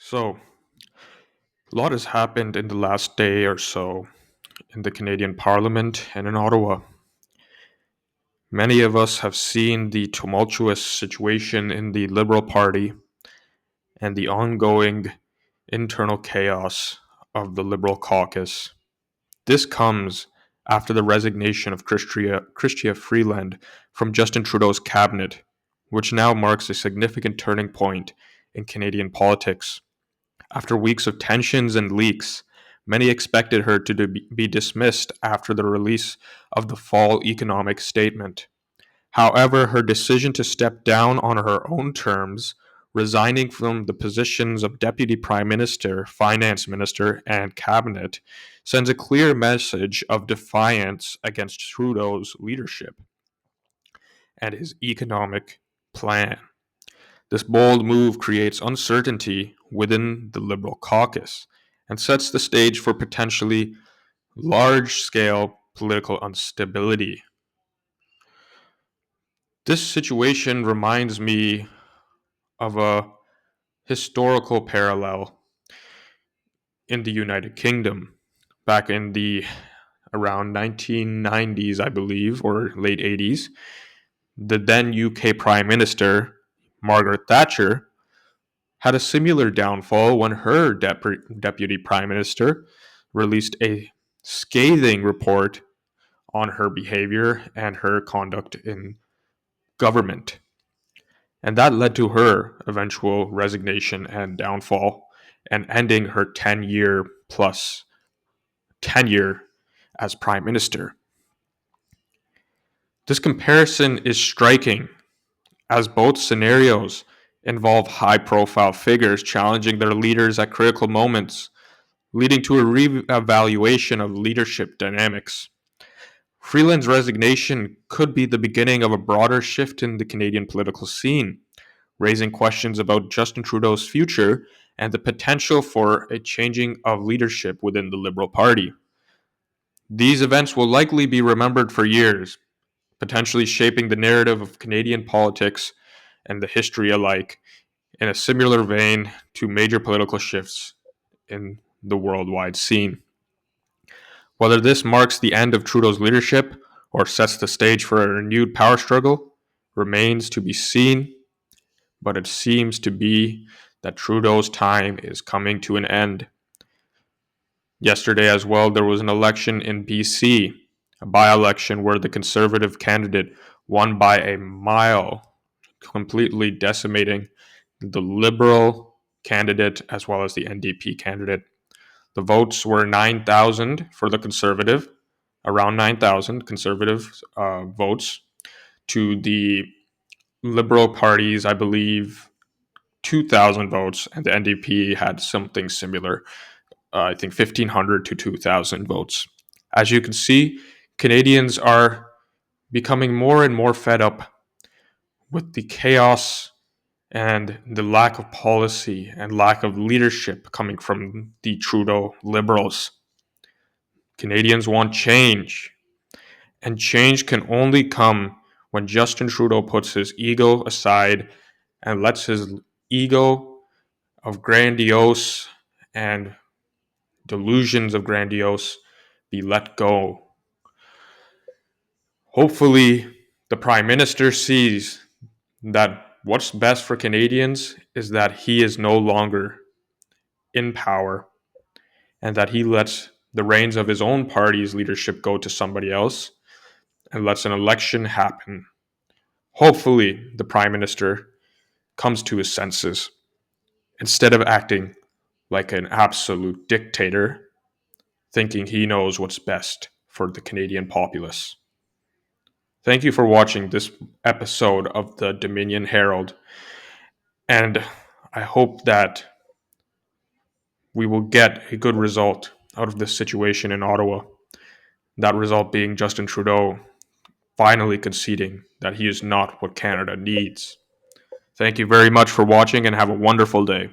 So, a lot has happened in the last day or so in the Canadian Parliament and in Ottawa. Many of us have seen the tumultuous situation in the Liberal Party and the ongoing internal chaos of the Liberal caucus. This comes after the resignation of Chrystia Freeland from Justin Trudeau's cabinet, which now marks a significant turning point in Canadian politics. After weeks of tensions and leaks, many expected her to be dismissed after the release of the fall economic statement. However, her decision to step down on her own terms, resigning from the positions of Deputy Prime Minister, Finance Minister, and Cabinet, sends a clear message of defiance against Trudeau's leadership and his economic plan. This bold move creates uncertainty within the Liberal caucus and sets the stage for potentially large scale political instability. This situation reminds me of a historical parallel in the United Kingdom back in the around 1990s, I believe, or late 80s. The then UK Prime Minister, Margaret Thatcher, had a similar downfall when her deputy prime minister released a scathing report on her behavior and her conduct in government. And that led to her eventual resignation and downfall and ending her 10-year plus tenure as prime minister. This comparison is striking as both scenarios involve high profile figures challenging their leaders at critical moments, leading to a re-evaluation of leadership dynamics. Freeland's resignation could be the beginning of a broader shift in the Canadian political scene, raising questions about Justin Trudeau's future and the potential for a changing of leadership within the Liberal Party. These events will likely be remembered for years, potentially shaping the narrative of Canadian politics and the history alike in a similar vein to major political shifts in the worldwide scene. Whether this marks the end of Trudeau's leadership or sets the stage for a renewed power struggle remains to be seen, but it seems to be that Trudeau's time is coming to an end. Yesterday, as well, there was an election in BC, a by election where the Conservative candidate won by a mile, completely decimating the Liberal candidate as well as the NDP candidate. The votes were 9,000 for the Conservative, around 9,000 Conservative votes to the Liberal parties, I believe, 2,000 votes, and the NDP had something similar, I think 1,500 to 2,000 votes. As you can see, Canadians are becoming more and more fed up with the chaos and the lack of policy and lack of leadership coming from the Trudeau Liberals. Canadians want change, and change can only come when Justin Trudeau puts his ego aside and lets his ego of grandiose and delusions of grandiose be let go. Hopefully, the Prime Minister sees that what's best for Canadians is that he is no longer in power and that he lets the reins of his own party's leadership go to somebody else and lets an election happen. Hopefully, the Prime Minister comes to his senses instead of acting like an absolute dictator, thinking he knows what's best for the Canadian populace. Thank you for watching this episode of the Dominion Herald, and I hope that we will get a good result out of this situation in Ottawa. That result being Justin Trudeau finally conceding that he is not what Canada needs. Thank you very much for watching and have a wonderful day.